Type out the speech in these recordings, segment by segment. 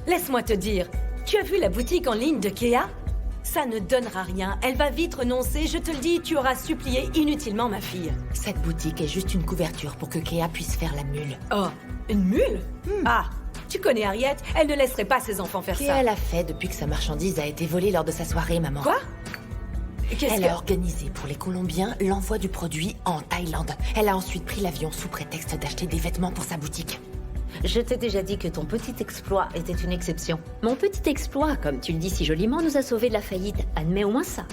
Laisse-moi te dire, tu as vu la boutique en ligne de Kea? Ça ne donnera rien, elle va vite renoncer, je te le dis, tu auras supplié inutilement ma fille. Cette boutique est juste une couverture pour que Kea puisse faire la mule. Oh, une mule? Ah, tu connais Harriet, elle ne laisserait pas ses enfants faire Kea ça. l'a fait depuis que sa marchandise a été volée lors de sa soirée, maman. Quoi? Qu'est-ce Elle que... a organisé pour les Colombiens l'envoi du produit en Thaïlande. Elle a ensuite pris l'avion sous prétexte d'acheter des vêtements pour sa boutique. Je t'ai déjà dit que ton petit exploit était une exception. Mon petit exploit, comme tu le dis si joliment, nous a sauvés de la faillite. Admets au moins ça.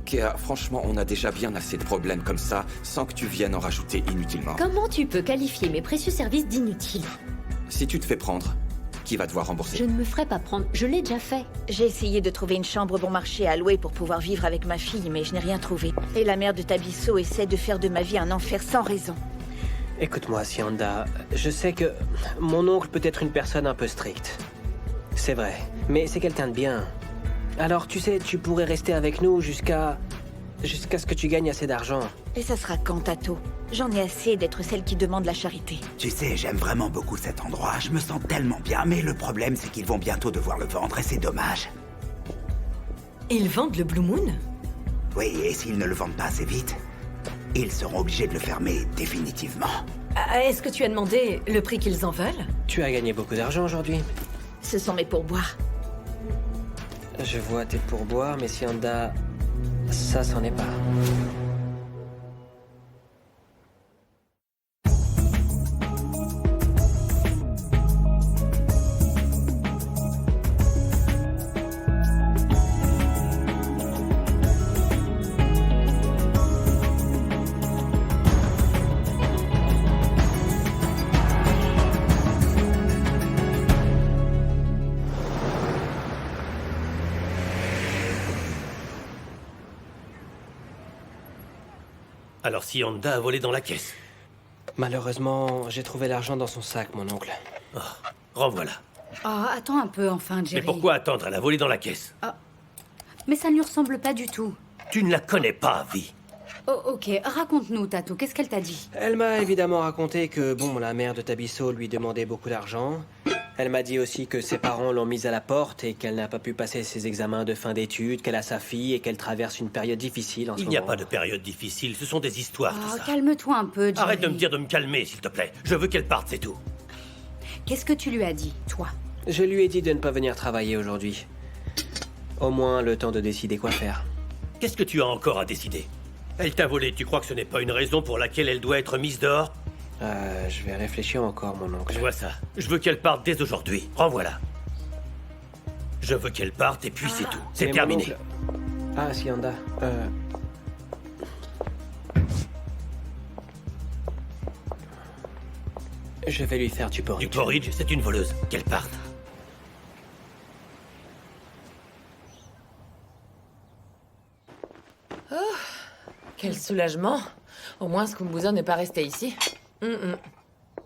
Kea, franchement, on a déjà bien assez de problèmes comme ça, sans que tu viennes en rajouter inutilement. Comment tu peux qualifier mes précieux services d'inutiles? Si tu te fais prendre, qui va devoir rembourser? Je ne me ferai pas prendre, je l'ai déjà fait. J'ai essayé de trouver une chambre bon marché à louer pour pouvoir vivre avec ma fille, mais je n'ai rien trouvé. Et la mère de Tabiso essaie de faire de ma vie un enfer sans raison. Écoute-moi, Sianda, je sais que mon oncle peut être une personne un peu stricte. C'est vrai, mais c'est quelqu'un de bien. Alors, tu sais, tu pourrais rester avec nous jusqu'à ce que tu gagnes assez d'argent. Et ça sera quand, Tato? J'en ai assez d'être celle qui demande la charité. Tu sais, j'aime vraiment beaucoup cet endroit. Je me sens tellement bien, mais le problème, c'est qu'ils vont bientôt devoir le vendre et c'est dommage. Ils vendent le Blue Moon? Oui, et s'ils ne le vendent pas assez vite, ils seront obligés de le fermer définitivement. Est-ce que tu as demandé le prix qu'ils en veulent? Tu as gagné beaucoup d'argent aujourd'hui. Ce sont mes pourboires. Je vois tes pourboires, mais Sianda, ça c'en est pas. Alors si Honda a volé dans la caisse. Malheureusement, j'ai trouvé l'argent dans son sac, mon oncle. Oh, renvoilà. Oh, attends un peu, enfin, Jerry. Mais pourquoi attendre? Elle a volé dans la caisse. Mais ça ne lui ressemble pas du tout. Tu ne la connais pas, Vi. Oh, ok, raconte-nous, Tato, qu'est-ce qu'elle t'a dit? Elle m'a évidemment raconté que, bon, la mère de Tabiso lui demandait beaucoup d'argent. Elle m'a dit aussi que ses parents l'ont mise à la porte et qu'elle n'a pas pu passer ses examens de fin d'études, qu'elle a sa fille et qu'elle traverse une période difficile en ce Il moment. n'y a pas de période difficile, ce sont des histoires, tout Oh, ça. calme-toi un peu, Jerry. Arrête de me dire de me calmer, s'il te plaît. Je veux qu'elle parte, c'est tout. Qu'est-ce que tu lui as dit, toi? Je lui ai dit de ne pas venir travailler aujourd'hui. Au moins le temps de décider quoi faire. Qu'est-ce que tu as encore à décider? Elle t'a volé, tu crois que ce n'est pas une raison pour laquelle elle doit être mise dehors? Je vais réfléchir encore, mon oncle. Je vois ça. Je veux qu'elle parte dès aujourd'hui. Renvoie-la. Je veux qu'elle parte et puis c'est tout. C'est Mais mon terminé. oncle- Ah, Sianda, je vais lui faire du porridge. Du porridge, c'est une voleuse. Qu'elle parte. Quel soulagement. Au moins, Skumbuzo n'est pas resté ici.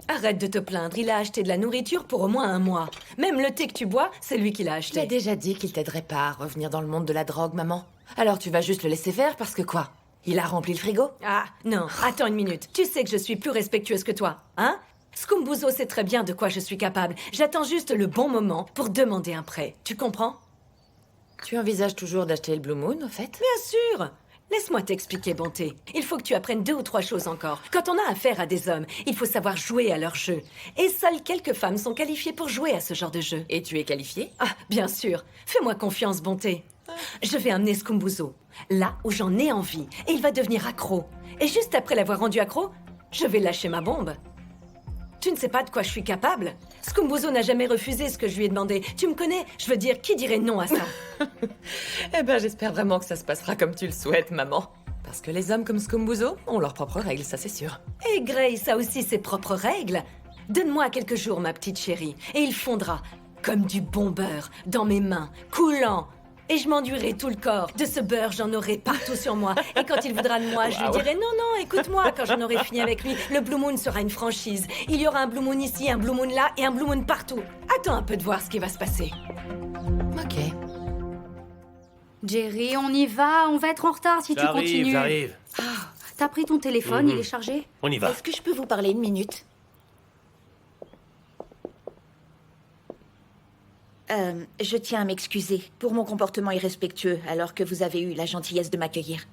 Arrête de te plaindre, il a acheté de la nourriture pour au moins un mois. Même le thé que tu bois, c'est lui qui l'a Je t'ai acheté. déjà dit qu'il t'aiderait pas à revenir dans le monde de la drogue, maman. Alors tu vas juste le laisser faire parce que quoi? Il a rempli le frigo? Ah, non, attends une minute. Tu sais que je suis plus respectueuse que toi, hein? Skumbuzo sait très bien de quoi je suis capable. J'attends juste le bon moment pour demander un prêt. Tu comprends? Tu envisages toujours d'acheter le Blue Moon, au fait? Bien sûr! Laisse-moi t'expliquer, Bonté. Il faut que tu apprennes 2 ou 3 choses encore. Quand on a affaire à des hommes, il faut savoir jouer à leur jeu. Et seules quelques femmes sont qualifiées pour jouer à ce genre de jeu. Et tu es qualifié? Ah, bien sûr. Fais-moi confiance, Bonté. Je vais amener Skumbuzo, là où j'en ai envie, et il va devenir accro. Et juste après l'avoir rendu accro, je vais lâcher ma bombe. Tu ne sais pas de quoi je suis capable? Skumbuzo n'a jamais refusé ce que je lui ai demandé. Tu me connais? Je veux dire, qui dirait non à ça? Eh ben, j'espère vraiment que ça se passera comme tu le souhaites, maman. Parce que les hommes comme Skumbuzo ont leurs propres règles, ça c'est sûr. Et Grace a aussi ses propres règles. Donne-moi quelques jours, ma petite chérie, et il fondra comme du bon beurre dans mes mains, coulant. Et je m'enduirai tout le corps. De ce beurre, j'en aurai partout sur moi. Et quand il voudra de moi, je lui dirai non, non, écoute-moi. Quand j'en aurai fini avec lui, le Blue Moon sera une franchise. Il y aura un Blue Moon ici, un Blue Moon là et un Blue Moon partout. Attends un peu de voir ce qui va se passer. Ok. Jerry, on y va, on va être en retard si tu continues. J'arrive. T'as pris ton téléphone, il est chargé? On y va. Est-ce que je peux vous parler une minute? Je tiens à m'excuser pour mon comportement irrespectueux alors que vous avez eu la gentillesse de m'accueillir.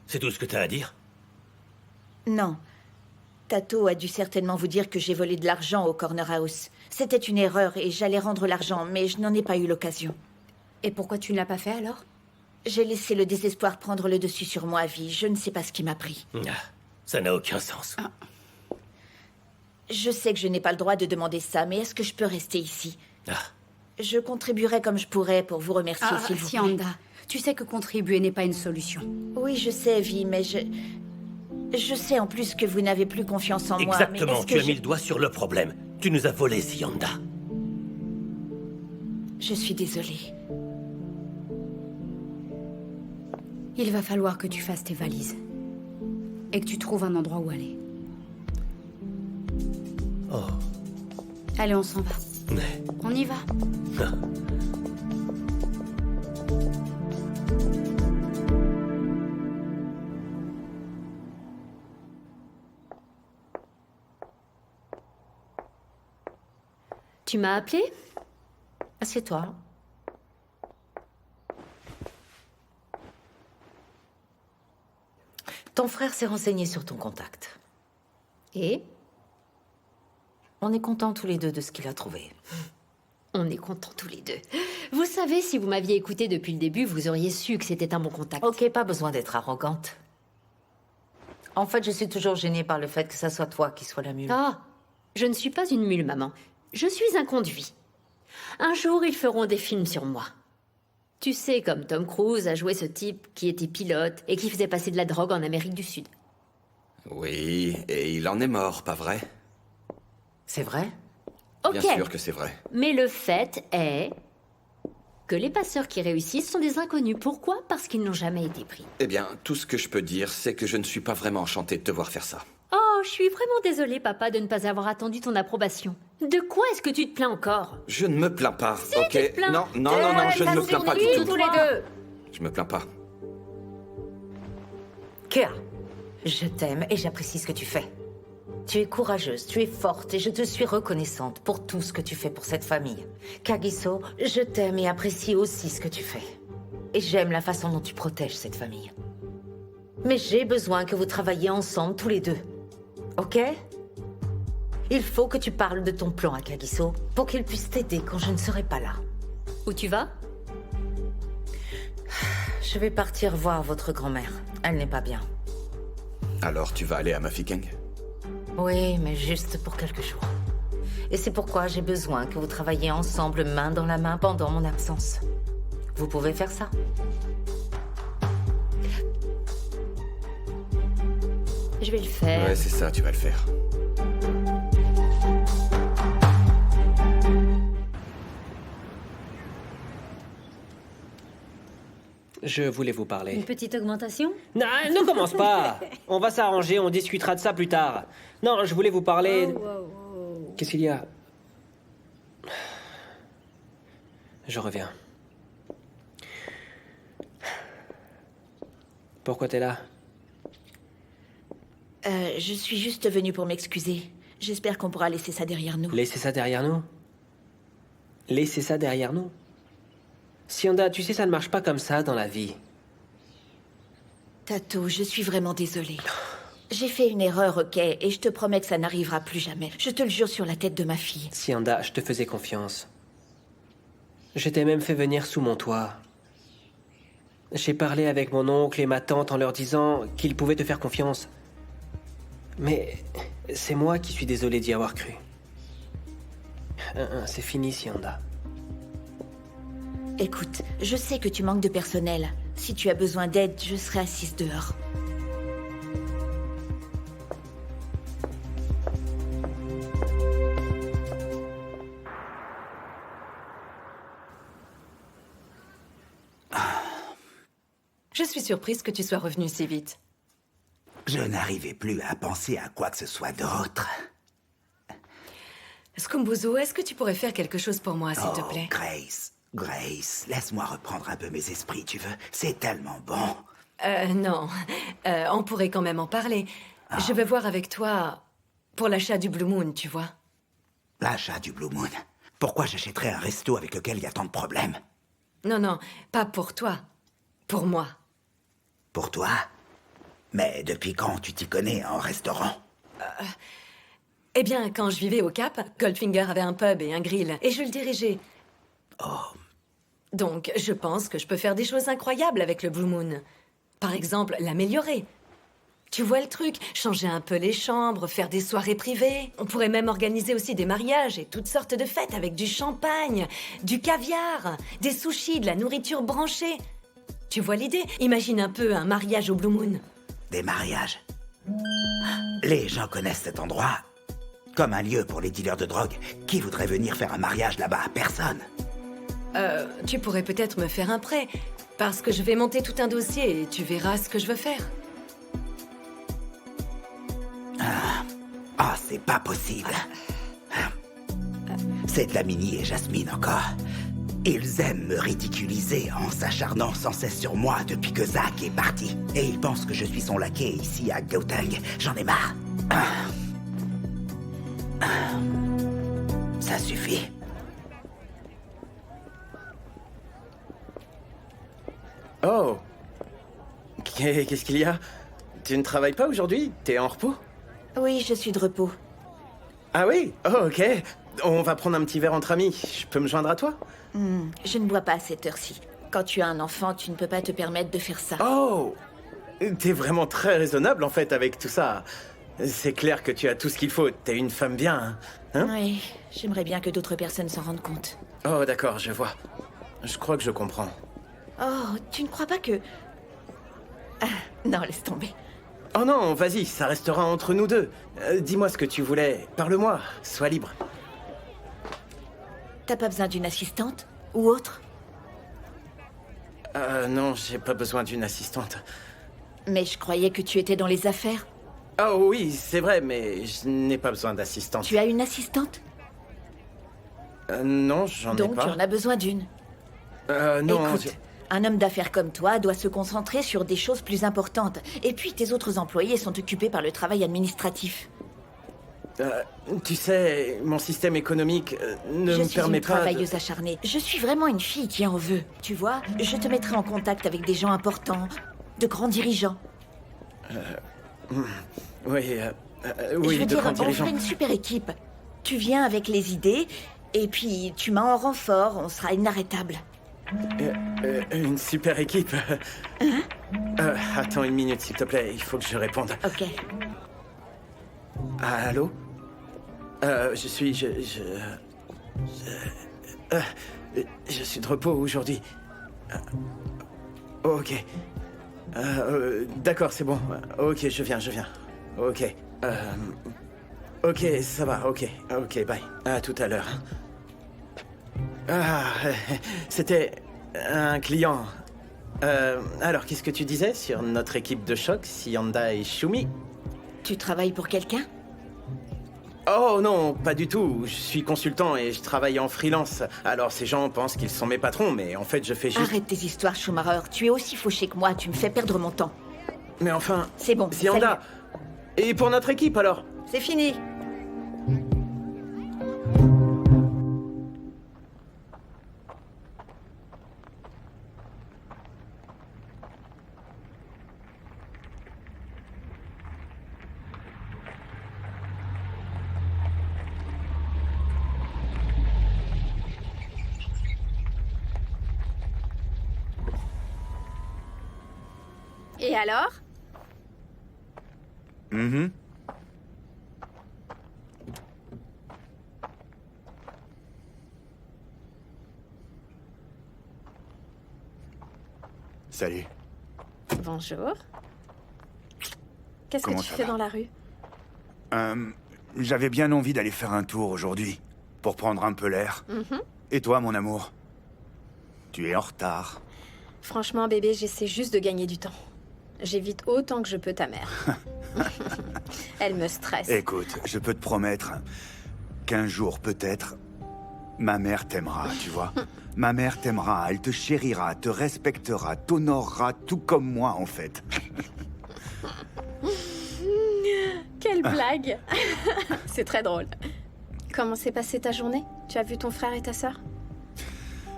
C'est tout ce que t'as à dire? Non. Tato a dû certainement vous dire que j'ai volé de l'argent au Corner House. C'était une erreur et j'allais rendre l'argent, mais je n'en ai pas eu l'occasion. Et pourquoi tu ne l'as pas fait alors? J'ai laissé le désespoir prendre le dessus sur moi, Vi. Je ne sais pas ce qui m'a pris. Ah, ça n'a aucun sens. Je sais que je n'ai pas le droit de demander ça, mais est-ce que je peux rester ici? Ah, Je contribuerai comme je pourrais pour vous remercier, s'il vous plaît. Sianda, tu sais que contribuer n'est pas une solution. Oui, je sais, Vi, mais je sais en plus que vous n'avez plus confiance en moi. Mais exactement, est-ce tu que as mis le doigt sur le problème. Tu nous as volé, Sianda. Je suis désolée. Il va falloir que tu fasses tes valises. Et que tu trouves un endroit où aller. Oh. Allez, on s'en va. Ouais. On y va. Ah. Tu m'as appelé? Assieds-toi. Ton frère s'est renseigné sur ton contact. Et? On est contents tous les deux de ce qu'il a trouvé. On est contents tous les deux. Vous savez, si vous m'aviez écouté depuis le début, vous auriez su que c'était un bon contact. Ok, pas besoin d'être arrogante. En fait, je suis toujours gênée par le fait que ça soit toi qui sois la mule. Ah, je ne suis pas une mule, maman. Je suis un conduit. Un jour, ils feront des films sur moi. Tu sais, comme Tom Cruise a joué ce type qui était pilote et qui faisait passer de la drogue en Amérique du Sud. Oui, et il en est mort, pas vrai? C'est vrai? Ok, Bien sûr que c'est vrai. mais le fait est que les passeurs qui réussissent sont des inconnus. Pourquoi? Parce qu'ils n'ont jamais été pris. Eh bien, tout ce que je peux dire, c'est que je ne suis pas vraiment enchanté de te voir faire ça. Oh, je suis vraiment désolée, papa, de ne pas avoir attendu ton approbation. De quoi est-ce que tu te plains encore? Je ne me plains pas, ok? tu te plains. Non, je ne me plains pas du tout. tous les deux. Je me plains pas. Kea, je t'aime et j'apprécie ce que tu fais. Tu es courageuse, tu es forte et je te suis reconnaissante pour tout ce que tu fais pour cette famille. Kagiso, je t'aime et apprécie aussi ce que tu fais. Et j'aime la façon dont tu protèges cette famille. Mais j'ai besoin que vous travailliez ensemble tous les deux. Ok? Il faut que tu parles de ton plan à Kagiso pour qu'il puisse t'aider quand je ne serai pas là. Où tu vas? Je vais partir voir votre grand-mère. Elle n'est pas bien. Alors tu vas aller à Mafikeng? Oui, mais juste pour quelques jours. Et c'est pourquoi j'ai besoin que vous travailliez ensemble main dans la main pendant mon absence. Vous pouvez faire ça? Je vais le faire. Ouais, c'est ça, tu vas le faire. Je voulais vous Une parler. petite augmentation? Non, ne commence pas. On va s'arranger, on discutera de ça plus tard. Non, je voulais vous parler... Qu'est-ce qu'il y a? Je reviens. Pourquoi t'es là? Je suis juste venue pour m'excuser. J'espère qu'on pourra laisser ça derrière nous. Laissez ça derrière nous? Laissez ça derrière nous? Sianda, tu sais, ça ne marche pas comme ça dans la vie. Tato, je suis vraiment désolée. J'ai fait une erreur, ok, et je te promets que ça n'arrivera plus jamais. Je te le jure sur la tête de ma fille. Sianda, je te faisais confiance. Je t'ai même fait venir sous mon toit. J'ai parlé avec mon oncle et ma tante en leur disant qu'ils pouvaient te faire confiance. Mais c'est moi qui suis désolé d'y avoir cru. C'est fini, Sianda. Écoute, je sais que tu manques de personnel. Si tu as besoin d'aide, je serai assise dehors. Je suis surprise que tu sois revenu si vite. Je n'arrivais plus à penser à quoi que ce soit d'autre. Skumbuzo, est-ce que tu pourrais faire quelque chose pour moi, s'il te plaît? Grace, laisse-moi reprendre un peu mes esprits, tu veux? C'est tellement bon. Non. On pourrait quand même en parler. Je veux voir avec toi pour l'achat du Blue Moon, tu vois. L'achat du Blue Moon. Pourquoi j'achèterais un resto avec lequel il y a tant de problèmes? Non, non, pas pour toi. Pour moi. Pour toi? Mais depuis quand tu t'y connais en restaurant? Eh bien, quand je vivais au Cap, Goldfinger avait un pub et un grill, et je le dirigeais. Oh, Donc, je pense que je peux faire des choses incroyables avec le Blue Moon. Par exemple, l'améliorer. Tu vois le truc? Changer un peu les chambres, faire des soirées privées. On pourrait même organiser aussi des mariages et toutes sortes de fêtes avec du champagne, du caviar, des sushis, de la nourriture branchée. Tu vois l'idée? Imagine un peu un mariage au Blue Moon. des mariages. Les gens connaissent cet endroit comme un lieu pour les dealers de drogue. Qui voudrait venir faire un mariage là-bas? Personne. Tu pourrais peut-être me faire un prêt, parce que je vais monter tout un dossier et tu verras ce que je veux faire. Ah, c'est pas possible. C'est Dlamini et Jasmine encore. Ils aiment me ridiculiser en s'acharnant sans cesse sur moi depuis que Zach est parti. Et ils pensent que je suis son laquais ici à Gauteng. J'en ai marre. Ça suffit. Oh. Qu'est-ce qu'il y a? Tu ne travailles pas aujourd'hui? T'es en repos? Oui, je suis de repos. Ah oui? Oh, ok. On va prendre un petit verre entre amis. Je peux me joindre à toi? Je ne bois pas à cette heure-ci. Quand tu as un enfant, tu ne peux pas te permettre de faire ça. Oh! T'es vraiment très raisonnable en fait avec tout ça. C'est clair que tu as tout ce qu'il faut. T'es une femme bien, hein? Oui, j'aimerais bien que d'autres personnes s'en rendent compte. Oh, d'accord, je vois. Je crois que je comprends. Oh, tu ne crois pas que... Ah, non, laisse tomber. Oh non, vas-y, ça restera entre nous deux. Dis-moi ce que tu voulais. Parle-moi, sois libre. T'as pas besoin d'une assistante? Ou autre? Non, j'ai pas besoin d'une assistante. Mais je croyais que tu étais dans les affaires. Oh oui, c'est vrai, mais je n'ai pas besoin d'assistante. Tu as une assistante? Non, j'en ai Donc pas. tu en as besoin d'une. Non, Écoute, un homme d'affaires comme toi doit se concentrer sur des choses plus importantes. Et puis tes autres employés sont occupés par le travail administratif. tu sais, mon système économique ne Je me suis permet une pas travailleuse acharnée. Je suis vraiment une fille qui en veut. Tu vois, je te mettrai en contact avec des gens importants, de grands dirigeants. Oui, Je oui, veux de dire, grands on dirigeants. ferait une super équipe. Tu viens avec les idées, et puis tu m'as en renfort, on sera inarrêtable. Une super équipe. Attends une minute, s'il te plaît, il faut que je réponde. Ok. Allô? Je suis de repos aujourd'hui. Ok. D'accord, c'est bon. Ok, je viens. Ok. Ok, ça va, ok, bye. À tout à l'heure. C'était un client. Alors, qu'est-ce que tu disais sur notre équipe de choc, Sianda et Shumi? Tu travailles pour quelqu'un? Oh non, pas du tout. Je suis consultant et je travaille en freelance. Alors ces gens pensent qu'ils sont mes patrons, mais en fait je fais juste... Arrête tes histoires, Schumacher. Tu es aussi fauché que moi, tu me fais perdre mon temps. Mais enfin... C'est bon, Sianda. Et pour notre équipe alors? C'est fini. Et alors? Salut. Bonjour. Qu'est-ce que Comment tu ça fais va dans la rue? J'avais bien envie d'aller faire un tour aujourd'hui, pour prendre un peu l'air. Et toi, mon amour? Tu es en retard. Franchement, bébé, j'essaie juste de gagner du temps. J'évite autant que je peux ta mère. Elle me stresse. Écoute, je peux te promettre qu'un jour, peut-être, ma mère t'aimera, tu vois. Ma mère t'aimera, elle te chérira, te respectera, t'honorera, tout comme moi, en fait. Quelle blague! C'est très drôle. Comment s'est passée ta journée? Tu as vu ton frère et ta sœur?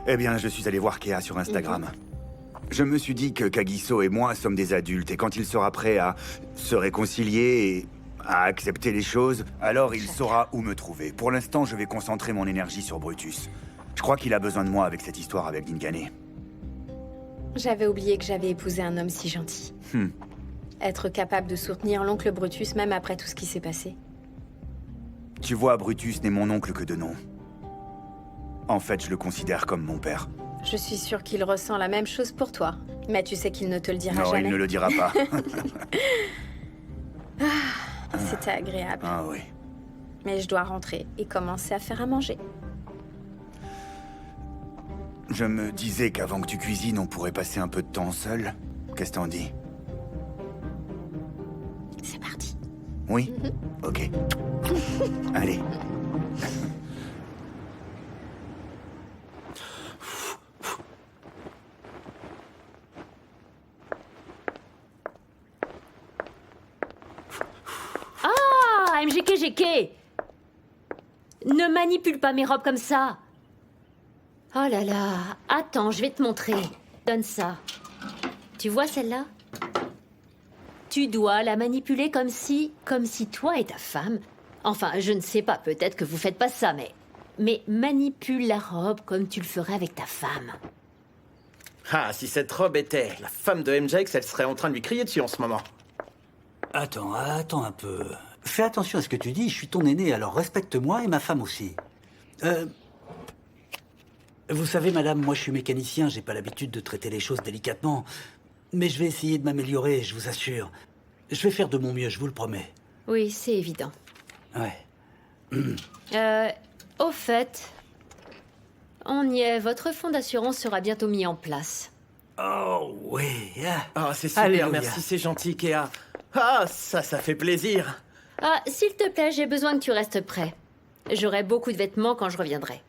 Eh bien, je suis allé voir Kea sur Instagram. Je me suis dit que Kagiso et moi sommes des adultes, et quand il sera prêt à se réconcilier et à accepter les choses, alors il saura où me trouver. Pour l'instant, je vais concentrer mon énergie sur Brutus. Je crois qu'il a besoin de moi avec cette histoire avec Dingane. J'avais oublié que j'avais épousé un homme si gentil. Être capable de soutenir l'oncle Brutus même après tout ce qui s'est passé. Tu vois, Brutus n'est mon oncle que de nom. En fait, je le considère comme mon père. Je suis sûre qu'il ressent la même chose pour toi. Mais tu sais qu'il ne te le dira Non, jamais. il ne le dira pas. C'était agréable. Ah oui. Mais je dois rentrer et commencer à faire à manger. Je me disais qu'avant que tu cuisines, on pourrait passer un peu de temps seul. Qu'est-ce que t'en dis? C'est parti. Oui? Ok. Allez. Ah, MGK. Ne manipule pas mes robes comme ça. Oh là là. Attends, je vais te montrer. Donne ça. Tu vois celle-là? Tu dois la manipuler comme si toi et ta femme... Enfin, je ne sais pas, peut-être que vous faites pas ça, mais manipule la robe comme tu le ferais avec ta femme. Ah, si cette robe était la femme de MJX, elle serait en train de lui crier dessus en ce moment. Attends un peu. Fais attention à ce que tu dis, je suis ton aîné, alors respecte-moi et ma femme aussi. Vous savez, madame, moi je suis mécanicien, j'ai pas l'habitude de traiter les choses délicatement. Mais je vais essayer de m'améliorer, je vous assure. Je vais faire de mon mieux, je vous le promets. Oui, c'est évident. Ouais. Au fait, on y est, votre fonds d'assurance sera bientôt mis en place. Oh, oui. Ah, c'est super, Alléluia. merci, c'est gentil, Kea. Ah, ça fait plaisir. Ah, s'il te plaît, j'ai besoin que tu restes prêt. J'aurai beaucoup de vêtements quand je reviendrai.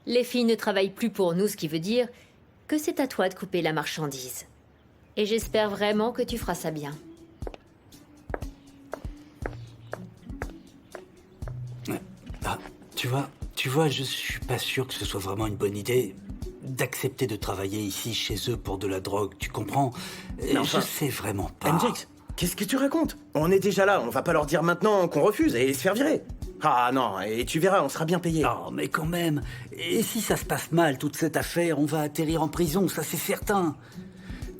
Les filles ne travaillent plus pour nous, ce qui veut dire que c'est à toi de couper la marchandise. Et j'espère vraiment que tu feras ça bien. Ah, tu vois, je suis pas sûr que ce soit vraiment une bonne idée d'accepter de travailler ici chez eux pour de la drogue, tu comprends? Mais enfin, je sais vraiment pas. MJX, qu'est-ce que tu racontes? On est déjà là, on va pas leur dire maintenant qu'on refuse et se faire virer. Ah non, et tu verras, on sera bien payé. Oh, mais quand même. Et si ça se passe mal, toute cette affaire, on va atterrir en prison, ça c'est certain.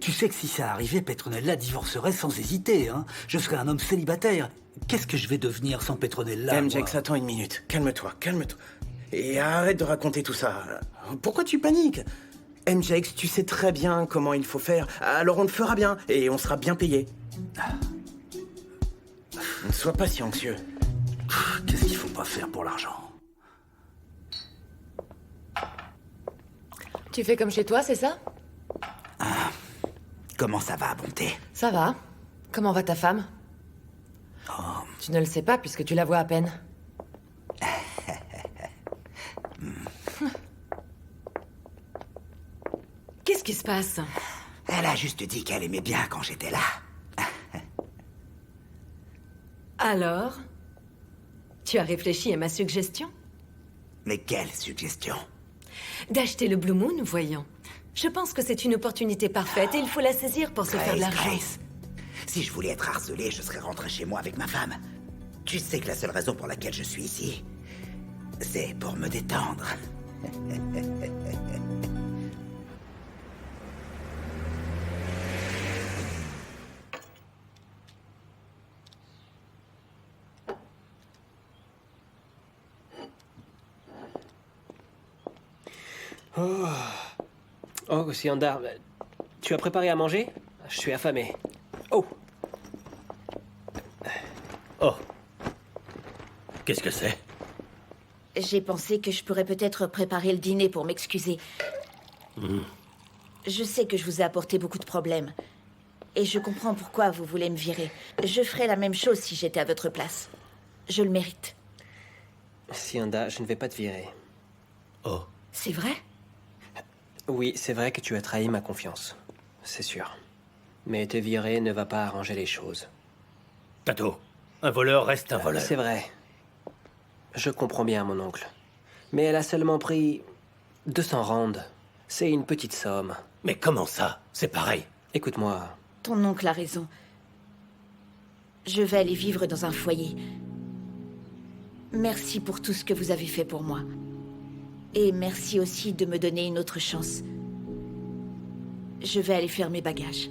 Tu sais que si ça arrivait, Petronella divorcerait sans hésiter, hein. Je serais un homme célibataire. Qu'est-ce que je vais devenir sans Petronella, MJX, moi attends une minute. Calme-toi. Et arrête de raconter tout ça. Pourquoi tu paniques? MJX, tu sais très bien comment il faut faire. Alors on le fera bien, et on sera bien payé. Ne sois pas si anxieux. Qu'est-ce qu'il faut pas faire pour l'argent? Tu fais comme chez toi, c'est ça? Comment ça va, Bonté? Ça va. Comment va ta femme? Tu ne le sais pas puisque tu la vois à peine. Qu'est-ce qui se passe? Elle a juste dit qu'elle aimait bien quand j'étais là. Alors? Tu as réfléchi à ma suggestion? Mais quelle suggestion? D'acheter le Blue Moon, voyons. Je pense que c'est une opportunité parfaite et il faut la saisir pour se faire de l'argent. Grace, si je voulais être harcelé, je serais rentré chez moi avec ma femme. Tu sais que la seule raison pour laquelle je suis ici, c'est pour me détendre. Oh, Sianda, tu as préparé à manger? Je suis affamé. Oh, Oh. Qu'est-ce que c'est? J'ai pensé que je pourrais peut-être préparer le dîner pour m'excuser. Je sais que je vous ai apporté beaucoup de problèmes. Et je comprends pourquoi vous voulez me virer. Je ferais la même chose si j'étais à votre place. Je le mérite. Sianda, je ne vais pas te virer. Oh. C'est vrai? Oui, c'est vrai que tu as trahi ma confiance. C'est sûr. Mais te virer ne va pas arranger les choses. Tato, un voleur reste un voleur. C'est vrai. Je comprends bien, mon oncle. Mais elle a seulement pris 200 randes. C'est une petite somme. Mais comment ça? C'est pareil. Écoute-moi. Ton oncle a raison. Je vais aller vivre dans un foyer. Merci pour tout ce que vous avez fait pour moi. Et merci aussi de me donner une autre chance. Je vais aller faire mes bagages.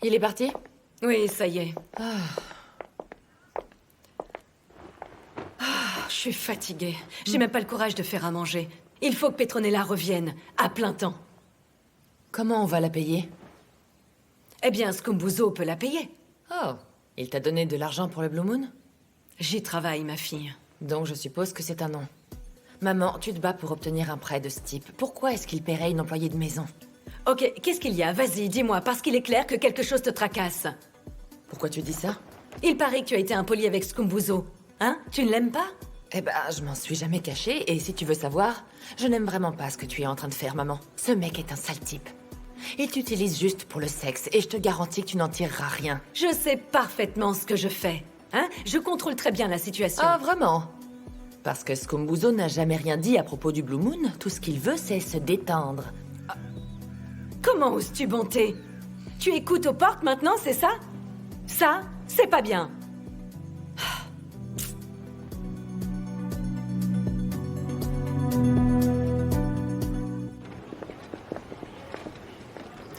Il est parti? Oui, ça y est. Ah. Je suis fatiguée. J'ai même pas le courage de faire à manger. Il faut que Petronella revienne, à plein temps. Comment on va la payer? Eh bien, Scumbuzo peut la payer. Oh, il t'a donné de l'argent pour le Blue Moon? J'y travaille, ma fille. Donc je suppose que c'est un non. Maman, tu te bats pour obtenir un prêt de ce type. Pourquoi est-ce qu'il paierait une employée de maison? Ok, qu'est-ce qu'il y a? Vas-y, dis-moi, parce qu'il est clair que quelque chose te tracasse. Pourquoi tu dis ça? Il paraît que tu as été impoli avec Scumbuzo. Hein? Tu ne l'aimes pas? Eh ben, je m'en suis jamais cachée, et si tu veux savoir, je n'aime vraiment pas ce que tu es en train de faire, maman. Ce mec est un sale type. Il t'utilise juste pour le sexe, et je te garantis que tu n'en tireras rien. Je sais parfaitement ce que je fais. Hein? Je contrôle très bien la situation. Ah, vraiment? Parce que Scumbuzo n'a jamais rien dit à propos du Blue Moon. Tout ce qu'il veut, c'est se détendre. Comment oses-tu, bonté? Tu écoutes aux portes maintenant, c'est ça? Ça, c'est pas bien.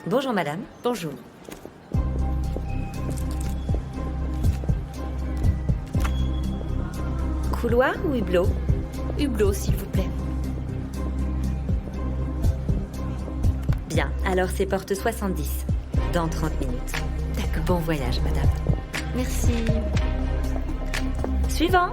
Bonjour madame. Bonjour. Couloir ou hublot? Hublot, s'il vous plaît. Bien, alors c'est porte 70. Dans 30 minutes. D'accord. Bon voyage, madame. Merci. Suivant.